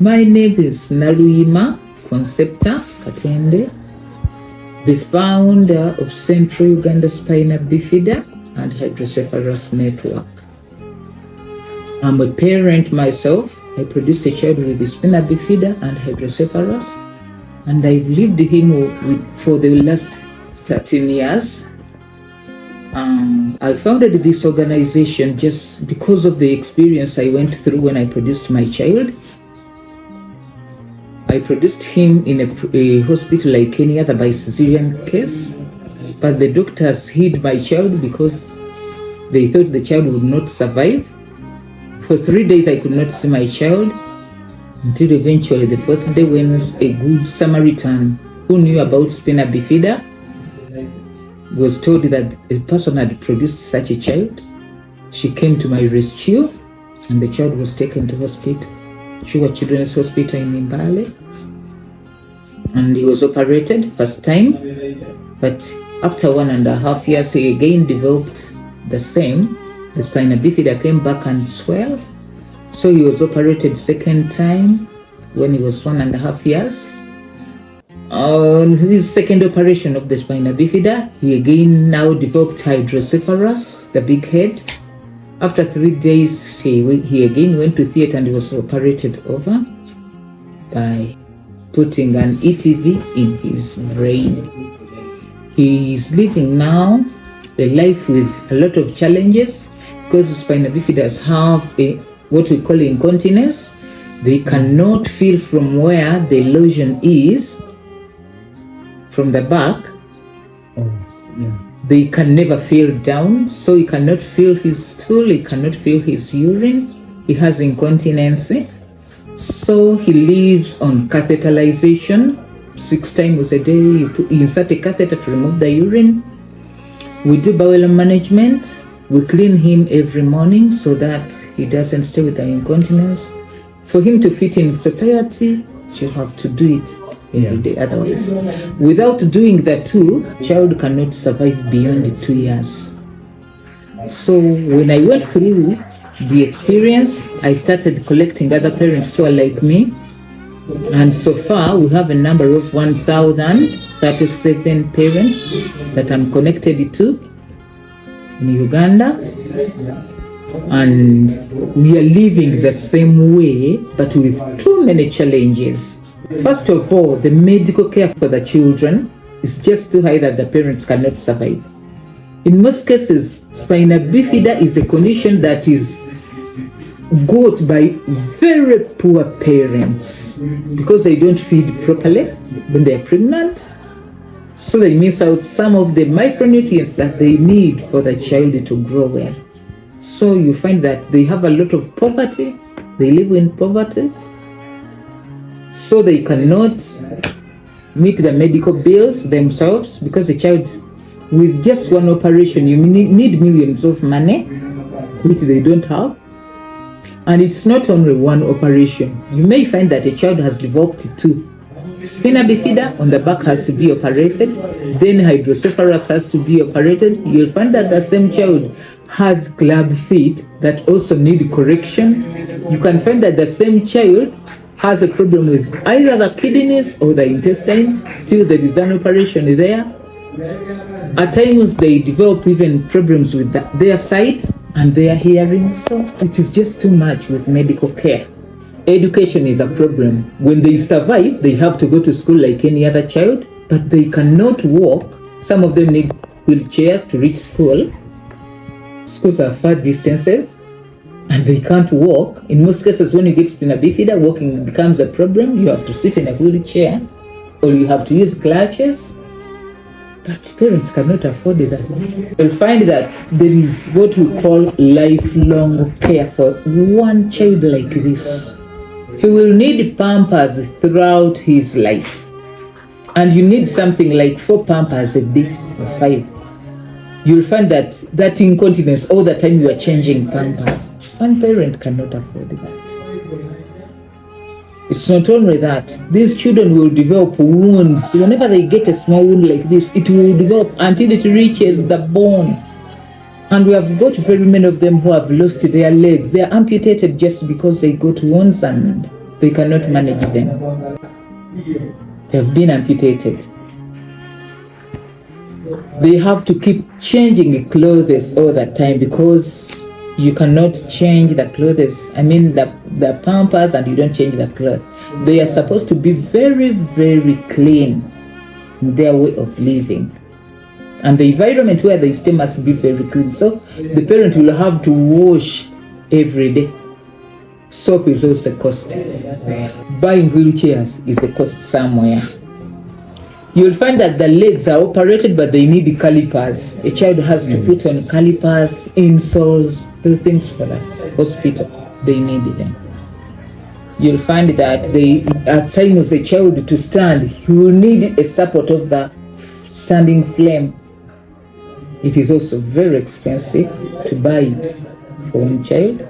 My name is Naluima Concepta Katende, the founder of Central Uganda Spina Bifida and Hydrocephalus Network. I'm a parent myself. I produced a child with the Spina Bifida and Hydrocephalus, and I've lived him for the last 13 years. I founded this organization just because of the experience I went through when I produced my child. I produced him in a hospital like any other by cesarean case, but the doctors hid my child because they thought the child would not survive. For 3 days I could not see my child until eventually the 4th day, when a good Samaritan who knew about Spina Bifida was told that a person had produced such a child. She came to my rescue and the child was taken to hospital, Chua Children's Hospital in Mbale, and he was operated first time, but after 1.5 years he again developed the same. The Spina Bifida came back and swelled, so he was operated second time when he was 1.5 years. On his second operation of the Spina Bifida, he again now developed hydrocephalus, the big head. After 3 days, he again went to theater and was operated over by putting an ETV in his brain. He is living now a life with a lot of challenges because the Spina Bifidas have what we call incontinence. They cannot feel from where the lesion is, from the back. They can never feel down, so he cannot feel his stool, he cannot feel his urine. He has incontinence, so he lives on catheterization. 6 times a day you insert a catheter to remove the urine. We do bowel management. We clean him every morning so that he doesn't stay with the incontinence. For him to fit in society, you have to do it every day. Otherwise, without doing that too, child cannot survive beyond 2 years. So when I went through the experience, I started collecting other parents who are like me, and so far we have a number of 1,037 parents that I'm connected to in Uganda, and we are living the same way but with too many challenges. First of all, the medical care for the children is just too high that the parents cannot survive. In most cases, Spina Bifida is a condition that is got by very poor parents because they don't feed properly when they are pregnant. So they miss out some of the micronutrients that they need for the child to grow well. So you find that they have a lot of poverty, they live in poverty, so they cannot meet the medical bills themselves, because a child with just one operation, you need millions of money, which they don't have. And it's not only one operation. You may find that a child has developed 2. Spina Bifida on the back has to be operated, then hydrocephalus has to be operated. You'll find that the same child has club feet that also need correction. You can find that the same child has a problem with either the kidneys or the intestines. Still there is an operation there. At times they develop even problems with their sight and their hearing, so it is just too much with medical care. Education is a problem. When they survive, they have to go to school like any other child, but they cannot walk. Some of them need wheelchairs to reach school. Schools are far distances and they can't walk. In most cases, when you get Spina Bifida, walking becomes a problem. You have to sit in a wheelchair or you have to use crutches. But parents cannot afford that. You'll find that there is what we call lifelong care for one child like this. He will need pampers throughout his life. And you need something like 4 pampers a day or 5. You'll find that incontinence all the time you are changing pampers. One parent cannot afford that. It's not only that, these children will develop wounds. Whenever they get a small wound like this, it will develop until it reaches the bone. And we have got very many of them who have lost their legs. They are amputated just because they got wounds and they cannot manage them. They have been amputated. They have to keep changing clothes all the time because you cannot change the clothes. I mean the pampers, and you don't change the clothes. They are supposed to be very, very clean in their way of living. And the environment where they stay must be very clean. So the parent will have to wash every day. Soap is also a cost. Buying wheelchairs is a cost somewhere. You'll find that the legs are operated, but they need calipers. A child has to put on calipers, insoles, the things for that. Hospital, they need them. You'll find that at times a child to stand, he will need a support of the standing frame. It is also very expensive to buy it for one child.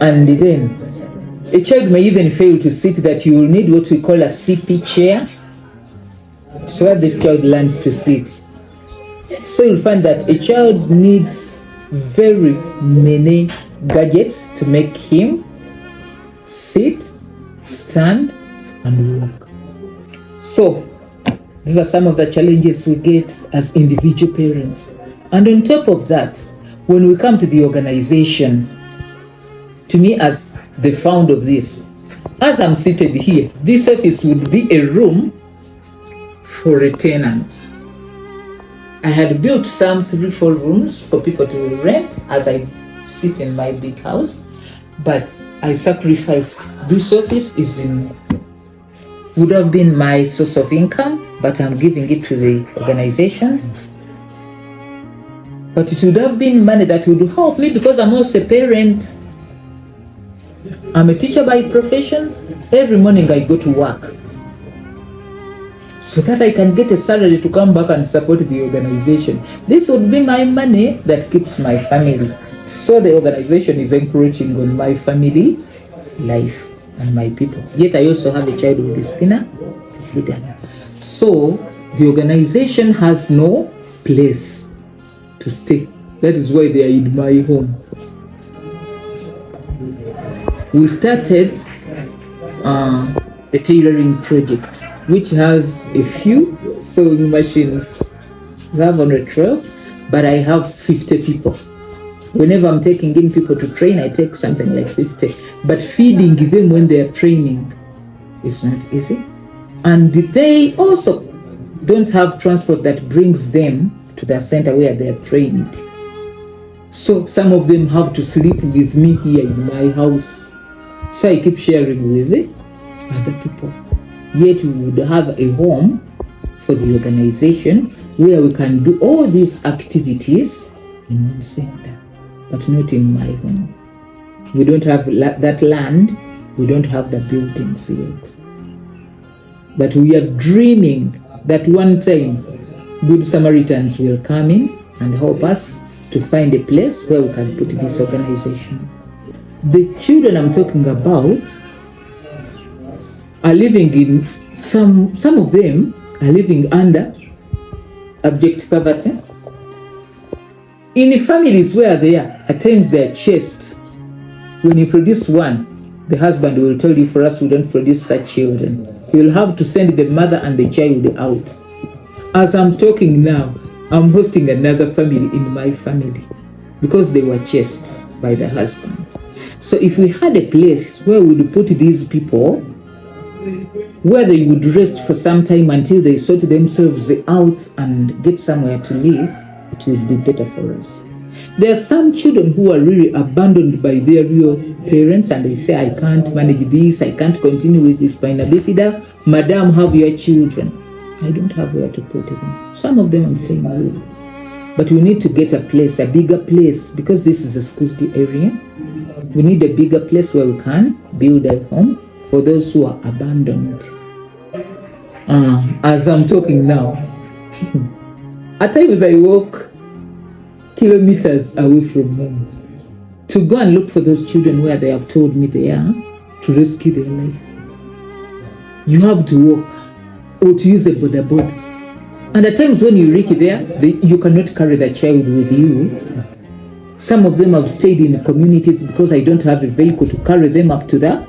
And then a child may even fail to sit, that you will need what we call a CP chair, so that this child learns to sit. So you'll find that a child needs very many gadgets to make him sit, stand, and walk. So these are some of the challenges we get as individual parents. And on top of that, when we come to the organization, to me as the founder of this, as I'm seated here, this office would be a room for a tenant. I had built some 3-4 rooms for people to rent as I sit in my big house, but I sacrificed. This office would have been my source of income, but I'm giving it to the organization. But it would have been money that would help me because I'm also a parent. I'm a teacher by profession. Every morning I go to work so that I can get a salary to come back and support the organization. This would be my money that keeps my family. So the organization is encroaching on my family life and my people. Yet I also have a child with SPINA BIFIDA. So the organization has no place to stay. That is why they are in my home. We started a tailoring project, which has a few sewing machines. We have 112, but I have 50 people. Whenever I'm taking in people to train, I take something like 50. But feeding them when they are training is not easy. And they also don't have transport that brings them to the center where they are trained. So some of them have to sleep with me here in my house. So I keep sharing with other people. Yet we would have a home for the organization where we can do all these activities in one center, but not in my home. We don't have that land, we don't have the buildings yet. But we are dreaming that one time Good Samaritans will come in and help us to find a place where we can put this organization. The children I'm talking about are living in, some of them are living under abject poverty. In families where they are, at times they are chased. When you produce one, the husband will tell you, for us, we don't produce such children. He will have to send the mother and the child out. As I'm talking now, I'm hosting another family in my family because they were chased by the husband. So if we had a place where we would put these people, where they would rest for some time until they sort themselves out and get somewhere to live, it would be better for us. There are some children who are really abandoned by their real parents and they say, I can't manage this, I can't continue with this SPINA BIFIDA. Madam, have your children. I don't have where to put them. Some of them I'm staying with. But we need to get a place, a bigger place, because this is a Squeezed area. We need a bigger place where we can build a home for those who are abandoned. As I'm talking now, at times I walk kilometers away from home to go and look for those children where they have told me they are, to rescue their life. You have to walk or to use a boda boda. And at times when you reach there, you cannot carry the child with you. Some of them have stayed in communities because I don't have a vehicle to carry them up to the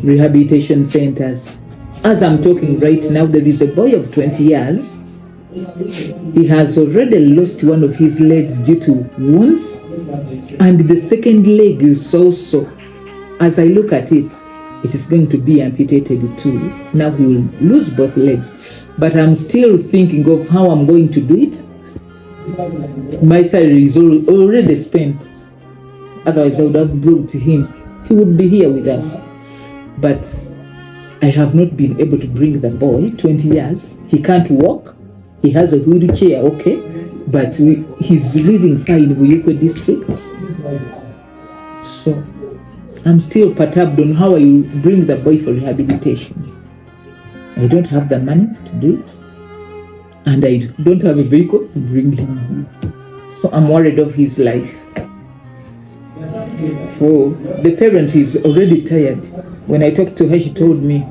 rehabilitation centers. As I'm talking right now, there is a boy of 20 years. He has already lost one of his legs due to wounds, and the second leg is also, as I look at it, it is going to be amputated too. Now he will lose both legs, but I'm still thinking of how I'm going to do it. My salary is already spent. Otherwise I would have brought him. He would be here with us. But I have not been able to bring the boy. 20 years. He can't walk. He has a wheelchair, okay, but he's living fine in Buyukwe district. So I'm still perturbed on how I will bring the boy for rehabilitation. I don't have the money to do it, and I don't have a vehicle to bring him. So I'm worried of his life. For the parent is already tired. When I talked to her, she told me,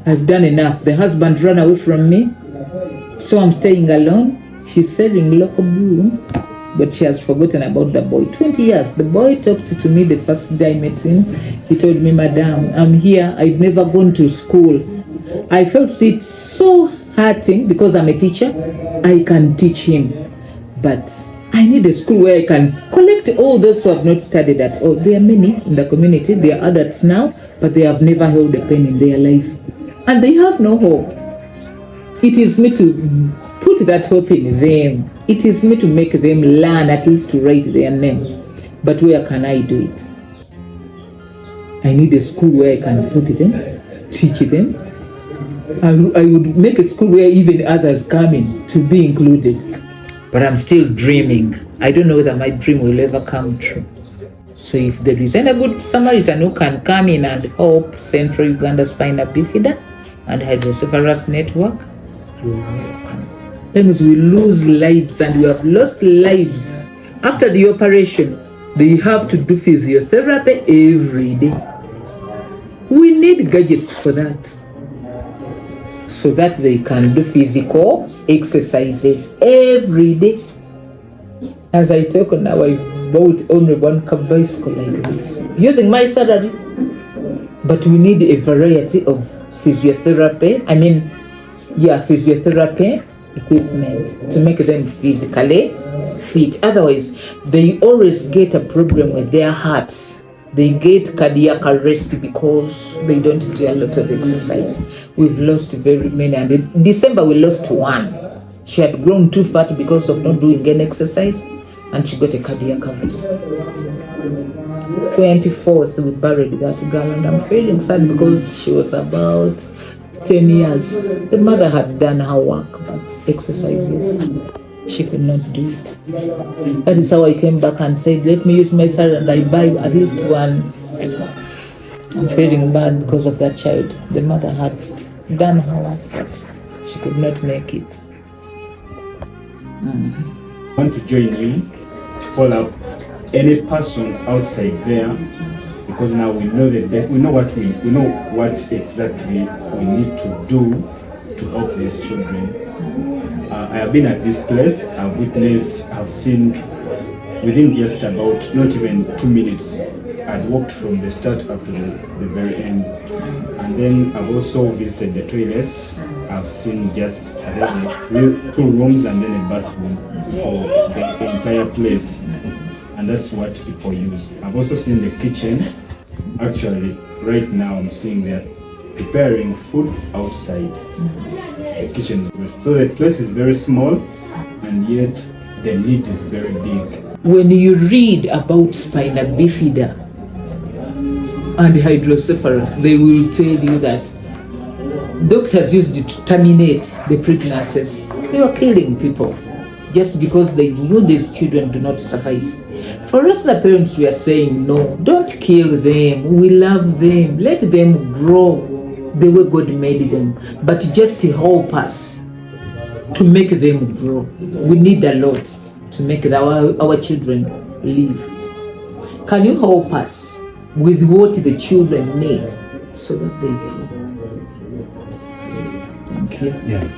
I've done enough. The husband ran away from me, so I'm staying alone. She's selling local brew, but she has forgotten about the boy. 20 years. The boy talked to me the first day I met him. He told me, Madam, I'm here. I've never gone to school. I felt it so hurting because I'm a teacher. I can teach him, but I need a school where I can collect all those who have not studied at all. There are many in the community. They are adults now, but they have never held a pen in their life, and they have no hope. It is me to put that hope in them. It is me to make them learn at least to write their name. But where can I do it? I need a school where I can put them, teach them. I would make a school where even others come in to be included. But I'm still dreaming. I don't know whether my dream will ever come true. So if there is any good Samaritan who can come in and help Central Uganda Spina Bifida and Hydrocephalus Network, you are welcome. Sometimes we lose lives, and we have lost lives. After the operation, they have to do physiotherapy every day. We need gadgets for that, so that they can do physical exercises every day. As I talk now, I bought only one bicycle like this, using my salary. But we need a variety of physiotherapy equipment to make them physically fit. Otherwise, they always get a problem with their hearts. They get cardiac arrest because they don't do a lot of exercise. We've lost very many, and in December we lost one. She had grown too fat because of not doing any exercise, and she got a cardiac arrest. 24th we buried that girl, and I'm feeling sad because she was about 10 years. The mother had done her work, but exercises, she could not do it. That is how I came back and said, let me use my salary and I buy at least one. I'm feeling bad because of that child. The mother had done her work, but she could not make it. I want to join you to call up any person outside there, because now we know that we know what exactly we need to do to help these children. I have been at this place. I've witnessed, I've seen within just about not even 2 minutes. I'd walked from the start up to the very end, and then I've also visited the toilets. I've seen just two rooms and then a bathroom for the entire place, and that's what people use. I've also seen the kitchen. Actually, right now I'm seeing they're preparing food outside. The kitchen is good. So the place is very small, and yet the need is very big. When you read about spina bifida and hydrocephalus, they will tell you that doctors used it to terminate the pregnancies. They were killing people just because they knew these children do not survive. For us, the parents, we are saying, no, don't kill them. We love them. Let them grow the way God made them. But just to help us to make them grow. We need a lot to make our children live. Can you help us with what the children need so that they grow? Thank you. Yeah.